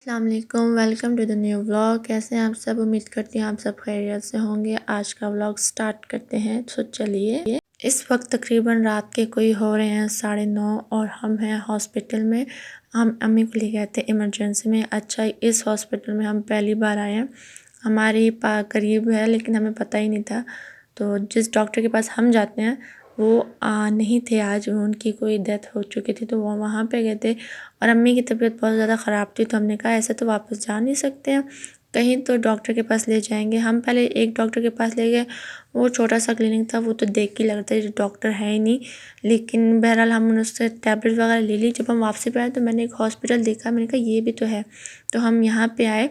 अस्सलाम वालेकुम, welcome to the new vlog. कैसे हैं आप सब? उम्मीद करती हूँ आप सब खैरियत से होंगे। आज का व्लॉग स्टार्ट करते हैं। तो चलिए, इस वक्त तकरीबन रात के कोई हो रहे हैं 9:30 और हम हैं हॉस्पिटल में। हम अम्मी को ले गए थे इमरजेंसी में। अच्छा, इस हॉस्पिटल में हम पहली बार आए हैं। हमारी करीब है लेकिन हमें पता ही नहीं था। तो जिस डॉक्टर के पास हम जाते हैं वो नहीं थे आज, उनकी कोई डेथ हो चुकी थी, तो वो वहाँ पे गए थे। और अम्मी की तबीयत बहुत ज़्यादा ख़राब थी, तो हमने कहा ऐसे तो वापस जा नहीं सकते हैं, कहीं तो डॉक्टर के पास ले जाएंगे। हम पहले एक डॉक्टर के पास ले गए, वो छोटा सा क्लिनिक था, वो तो देख के लगता है डॉक्टर है ही नहीं। लेकिन बहरहाल हमने उससे टैबलेट वगैरह ले ली। जब हम वापसी पे आए तो मैंने एक हॉस्पिटल देखा, मैंने कहा ये भी तो है। तो हम यहाँ पे आए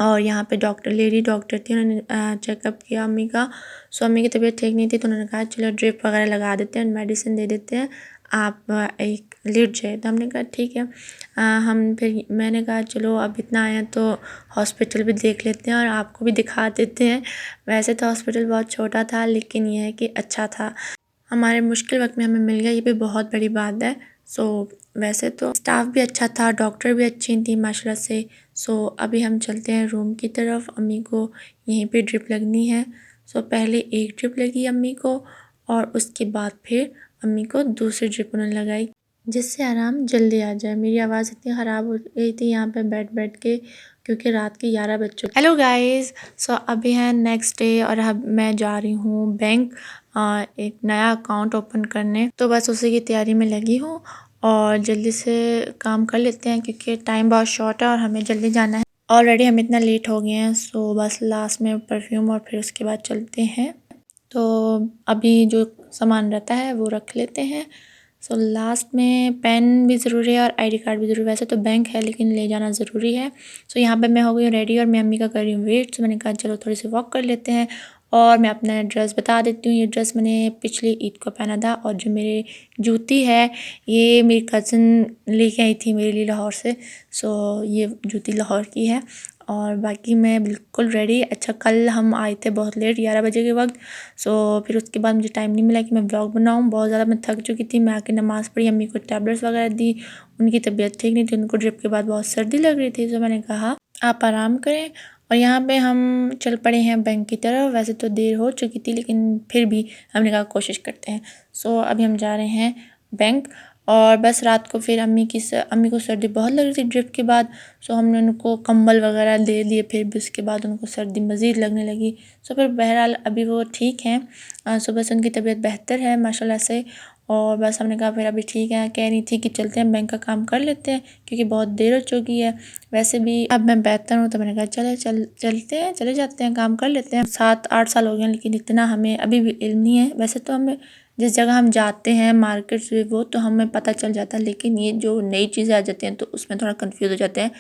और यहाँ पे लेडी डॉक्टर थी, उन्होंने चेकअप किया अम्मी का। सो अम्मी की तबीयत ठीक नहीं थी, तो उन्होंने कहा चलो ड्रिप वगैरह लगा देते हैं, मेडिसिन दे देते हैं, आप एक लेट जाए। तो हमने कहा ठीक है। मैंने कहा चलो अब इतना आए हैं तो हॉस्पिटल भी देख लेते हैं और आपको भी दिखा देते हैं। वैसे तो हॉस्पिटल बहुत छोटा था लेकिन यह है कि अच्छा था, हमारे मुश्किल वक्त में हमें मिल गया, ये भी बहुत बड़ी बात है। सो वैसे तो स्टाफ भी अच्छा था, डॉक्टर भी अच्छी थी माशाल्लाह से। सो अभी हम चलते हैं रूम की तरफ। अम्मी को यहीं पे ड्रिप लगनी है। सो पहले एक ड्रिप लगी अम्मी को और उसके बाद फिर अम्मी को दूसरी ड्रिप उन्होंने लगाई, जिससे आराम जल्दी आ जाए। मेरी आवाज़ इतनी ख़राब हो गई थी यहाँ पे बैठ बैठ के, क्योंकि रात के 11 बज चुके। हेलो गाइस, सो अभी है नेक्स्ट डे और अब मैं जा रही हूँ बैंक एक नया अकाउंट ओपन करने। तो बस उसी की तैयारी में लगी हूँ और जल्दी से काम कर लेते हैं क्योंकि टाइम बहुत शॉर्ट है और हमें जल्दी जाना है। ऑलरेडी हम इतना लेट हो गए हैं। सो बस लास्ट में परफ्यूम और फिर उसके बाद चलते हैं। तो अभी जो सामान रहता है वो रख लेते हैं। सो लास्ट में पेन भी ज़रूरी है और आईडी कार्ड भी ज़रूरी है। वैसे तो बैंक है लेकिन ले जाना ज़रूरी है। सो यहाँ पे मैं हो गई हूँ रेडी और मैं अम्मी का कर रही हूँ वेट। सो मैंने कहा चलो थोड़ी सी वॉक कर लेते हैं। और मैं अपना ड्रेस बता देती हूँ। ये ड्रेस मैंने पिछली ईद को पहना था और जो मेरी जूती है ये मेरी कज़न लेके आई थी मेरे लिए लाहौर से। सो ये जूती लाहौर की है और बाकी मैं बिल्कुल रेडी। अच्छा, कल हम आए थे बहुत लेट 11 बजे के वक्त। सो फिर उसके बाद मुझे टाइम नहीं मिला कि मैं ब्लॉग बनाऊँ, बहुत ज़्यादा मैं थक चुकी थी। मैं आके नमाज़ पढ़ी, अम्मी को टैबलेट्स वगैरह दी, उनकी तबीयत ठीक नहीं थी, उनको ड्रिप के बाद बहुत सर्दी लग रही थी। तो मैंने कहा आप आराम करें और यहाँ पे हम चल पड़े हैं बैंक की तरफ। वैसे तो देर हो चुकी थी लेकिन फिर भी हमने कहा कोशिश करते हैं। सो अभी हम जा रहे हैं बैंक और बस रात को फिर अम्मी को सर्दी बहुत लग रही थी ड्रिप के बाद। सो हमने उनको कंबल वगैरह दे दिए, फिर भी उसके बाद उनको सर्दी मज़ीद लगने लगी। सो फिर बहरहाल अभी वो ठीक हैं। सुबह से उनकी तबीयत बेहतर है माशाल्लाह से। और बस हमने कहा फिर अभी ठीक है, कह रही थी कि चलते हैं बैंक का काम कर लेते हैं क्योंकि बहुत देर हो चुकी है। वैसे भी अब मैं बेहतर हूँ तो मैंने कहा चले जाते हैं, काम कर लेते हैं। 7-8 साल हो गए लेकिन इतना हमें अभी भी इल्म नहीं है। वैसे तो हमें जिस जगह हम जाते हैं मार्केट से वो तो हमें पता चल जाता है, लेकिन ये जो नई चीज़ें आ जाती हैं तो उसमें थोड़ा कंफ्यूज हो जाते हैं।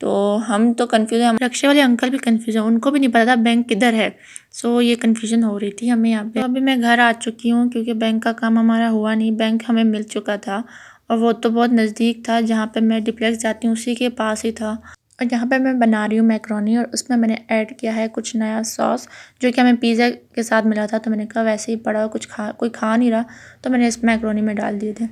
तो हम तो कंफ्यूज हैं, हम रिक्शे वाले अंकल भी कंफ्यूज हैं, उनको भी नहीं पता था बैंक किधर है। सो ये कंफ्यूजन हो रही थी हमें यहाँ पे। तो अभी मैं घर आ चुकी हूँ क्योंकि बैंक का काम हमारा हुआ नहीं, बैंक हमें मिल चुका था और वो तो बहुत नज़दीक था, जहाँ पे मैं डिप्लेक्स जाती हूँ उसी के पास ही था। और यहाँ पे मैं बना रही हूँ मैक्रोनी और उसमें मैंने ऐड किया है कुछ नया सॉस जो कि हमें पिज़्ज़ा के साथ मिला था। तो मैंने कहा वैसे ही पड़ा कोई खा नहीं रहा, तो मैंने इस मैक्रोनी में डाल दिए थे।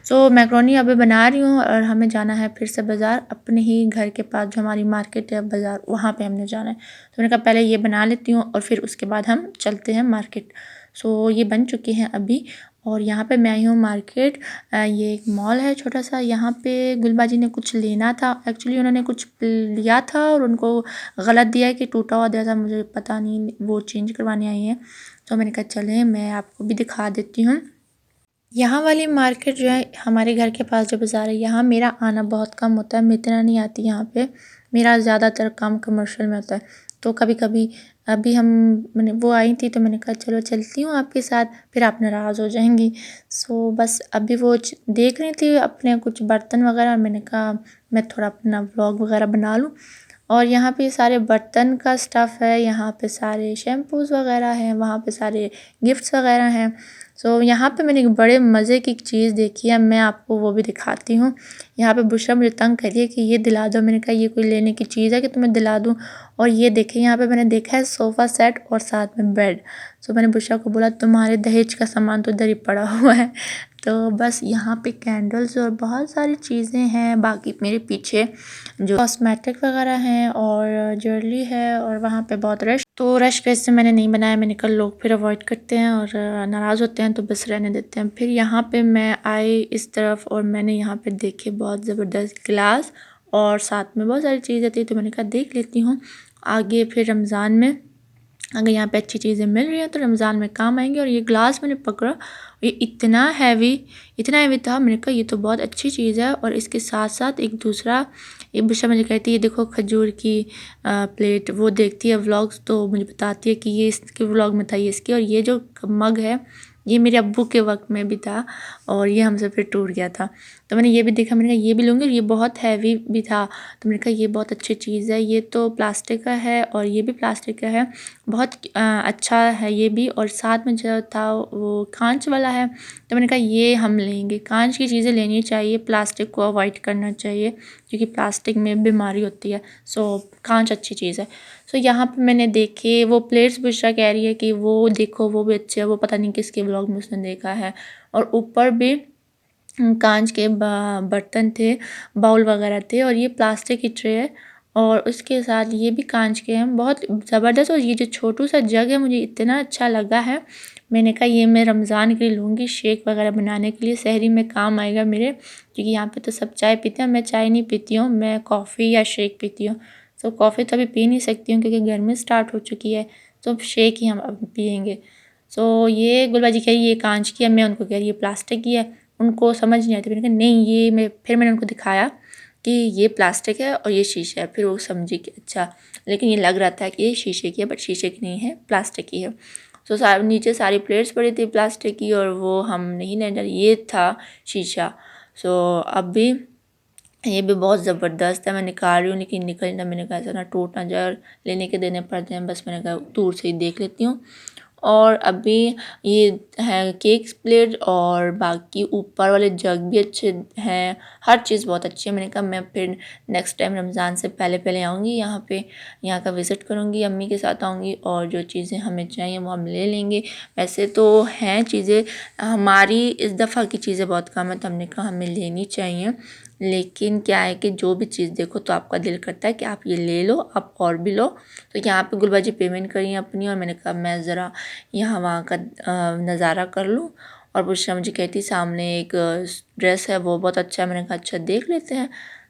सो मैक्रोनी अभी बना रही हूँ और हमें जाना है फिर से बाज़ार, अपने ही घर के पास जो हमारी मार्केट है बाज़ार, वहाँ पे हमने जाना है। तो मैंने कहा पहले ये बना लेती हूँ और फिर उसके बाद हम चलते हैं मार्केट। सो ये बन चुके हैं अभी और यहाँ पे मैं आई हूँ मार्केट। ये एक मॉल है छोटा सा। यहाँ पे गुलबाजी ने कुछ लेना था, एक्चुअली उन्होंने कुछ लिया था और उनको गलत दिया है कि टूटा हुआ दिया था, मुझे पता नहीं, वो चेंज करवाने आई हैं। तो मैंने कहा चलें मैं आपको भी दिखा देती हूँ। यहाँ वाली मार्केट जो है हमारे घर के पास जो बाज़ार है, यहाँ मेरा आना बहुत कम होता है, मैं इतना नहीं आती यहाँ पे। मेरा ज़्यादातर काम कमर्शियल में होता है। तो कभी कभी अभी मैंने वो आई थी तो मैंने कहा चलो चलती हूँ आपके साथ, फिर आप नाराज़ हो जाएंगी। सो बस अभी वो देख रही थी अपने कुछ बर्तन वगैरह, मैंने कहा मैं थोड़ा अपना व्लॉग वगैरह बना लूँ। और यहाँ पे सारे बर्तन का स्टफ़ है, यहाँ पे सारे शैम्पूज़ वगैरह हैं, वहाँ पे सारे गिफ्ट्स वगैरह हैं। सो यहाँ पे मैंने एक बड़े मज़े की चीज़ देखी है, मैं आपको वो भी दिखाती हूँ। यहाँ पे बुशरा मुझे तंग करी है कि ये दिला दो, मैंने कहा ये कोई लेने की चीज़ है कि तुम्हें दिला दूँ। और ये देखें, यहाँ पे मैंने देखा है सोफ़ा सेट और साथ में बेड। सो मैंने बुशरा को बोला तुम्हारे दहेज का सामान तो इधर ही पड़ा हुआ है। तो बस यहाँ पे कैंडल्स और बहुत सारी चीज़ें हैं। बाकी मेरे पीछे जो कॉस्मेटिक वगैरह हैं और ज्वेलरी है, और वहाँ पे बहुत रश, तो रश वजह से मैंने नहीं बनाया। मैंने कल लोग फिर अवॉइड करते हैं और नाराज़ होते हैं, तो बस रहने देते हैं। फिर यहाँ पे मैं आई इस तरफ और मैंने यहाँ पे देखे बहुत ज़बरदस्त गिलास और साथ में बहुत सारी चीज़ें थी, तो मैंने कहा देख लेती हूँ आगे फिर रमज़ान में अगर यहाँ पे अच्छी चीज़ें मिल रही हैं तो रमज़ान में काम आएंगे। और ये ग्लास मैंने पकड़ा, ये इतना हैवी था। मैंने कहा ये तो बहुत अच्छी चीज़ है। और इसके साथ साथ एक दूसरा, एक बुशा मुझे कहती है ये देखो खजूर की प्लेट, वो देखती है व्लॉग्स तो मुझे बताती है कि ये इसके व्लॉग में था ये इसके। और ये जो मग है ये मेरे अब्बू के वक्त में भी था और ये हमसे फिर टूट गया था, तो मैंने ये भी देखा। मैंने कहा ये भी लूँगी, ये बहुत हैवी भी था, तो मैंने कहा ये बहुत अच्छी चीज़ है। ये तो प्लास्टिक का है और ये भी प्लास्टिक का है, बहुत अच्छा है ये भी। और साथ में जो था वो कांच वाला है, तो मैंने कहा ये हम लेंगे। कांच की चीज़ें लेनी चाहिए, प्लास्टिक को अवॉइड करना चाहिए क्योंकि प्लास्टिक में बीमारी होती है। सो कांच अच्छी चीज़ है। सो यहाँ पे मैंने देखे वो प्लेट्स, बुशरा कह रही है कि वो देखो वो भी अच्छे है, वो पता नहीं किसके ब्लॉग में उसने देखा है। और ऊपर भी कांच के बर्तन थे, बाउल वगैरह थे, और ये प्लास्टिक की ट्रे है और उसके साथ ये भी कांच के हैं, बहुत ज़बरदस्त। और ये जो छोटू सा जग है मुझे इतना अच्छा लगा है, मैंने कहा ये मैं रमज़ान के लिए लूँगी, शेक वगैरह बनाने के लिए, सहरी में काम आएगा मेरे, क्योंकि यहाँ पे तो सब चाय पीते हैं। मैं चाय नहीं पीती हूँ, मैं कॉफ़ी या शेक पीती हूँ। तो कॉफ़ी तो अभी पी नहीं सकती हूँ क्योंकि गर्मी स्टार्ट हो चुकी है, तो शेक ही हम अब पियेंगे। सो ये गुलबाजी कह रही ये कांच की है, मैं उनको कह रही ये प्लास्टिक की है। उनको समझ नहीं आती। मैंने कहा नहीं ये मैंने उनको दिखाया कि ये प्लास्टिक है और ये शीशा है, फिर वो समझी कि अच्छा, लेकिन ये लग रहा था कि ये शीशे की है, बट शीशे की नहीं है, प्लास्टिक की है। तो नीचे सारी प्लेट्स पड़ी थी प्लास्टिक की और वो हम नहीं लेने, ये था शीशा। सो अब भी ये भी बहुत ज़बरदस्त है, मैं निकाल रही हूँ लेकिन निकल ना, मैंने कहा ऐसा ना टूट ना जाए और लेने के देने पड़ते हैं, बस मैंने कहा दूर से ही देख लेती हूँ। और अभी ये है केक्स प्लेट और बाकी ऊपर वाले जग भी अच्छे हैं, हर चीज़ बहुत अच्छी है। मैंने कहा मैं फिर नेक्स्ट टाइम रमज़ान से पहले पहले आऊँगी यहाँ पे, यहाँ का विज़िट करूँगी, अम्मी के साथ आऊँगी और जो चीज़ें हमें चाहिए वो हम ले लेंगे। वैसे तो हैं चीज़ें हमारी इस दफ़ा की चीज़ें बहुत कम है, तो हमने कहा हमें लेनी चाहिए। लेकिन क्या है कि जो भी चीज़ देखो तो आपका दिल करता है कि आप ये ले लो, आप और भी लो। तो यहाँ पे गुलबाजी पेमेंट करी अपनी और मैंने कहा मैं ज़रा यहाँ वहाँ का नज़ारा कर लूँ। और बुशरा मुझे कहती सामने एक ड्रेस है वो बहुत अच्छा है, मैंने कहा अच्छा देख लेते हैं।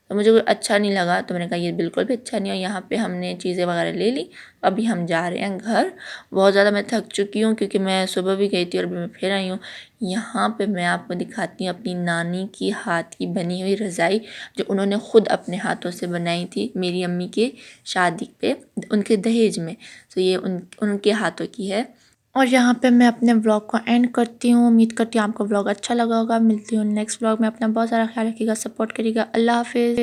तो मुझे कोई अच्छा नहीं लगा, तो मैंने कहा ये बिल्कुल भी अच्छा नहीं है। यहाँ पे हमने चीज़ें वगैरह ले ली, अभी हम जा रहे हैं घर। बहुत ज़्यादा मैं थक चुकी हूँ क्योंकि मैं सुबह भी गई थी और अभी मैं फिर आई हूँ। यहाँ पे मैं आपको दिखाती हूँ अपनी नानी की हाथ की बनी हुई रज़ाई, जो उन्होंने ख़ुद अपने हाथों से बनाई थी मेरी अम्मी के शादी पे, उनके दहेज में। तो ये उनके हाथों की है। और यहाँ पे मैं अपने व्लॉग को एंड करती हूँ। उम्मीद करती हूँ आपको व्लॉग अच्छा लगा होगा। मिलती हूँ नेक्स्ट व्लॉग में। अपना बहुत सारा ख्याल रखिएगा, सपोर्ट करिएगा। अल्लाह हाफिज़।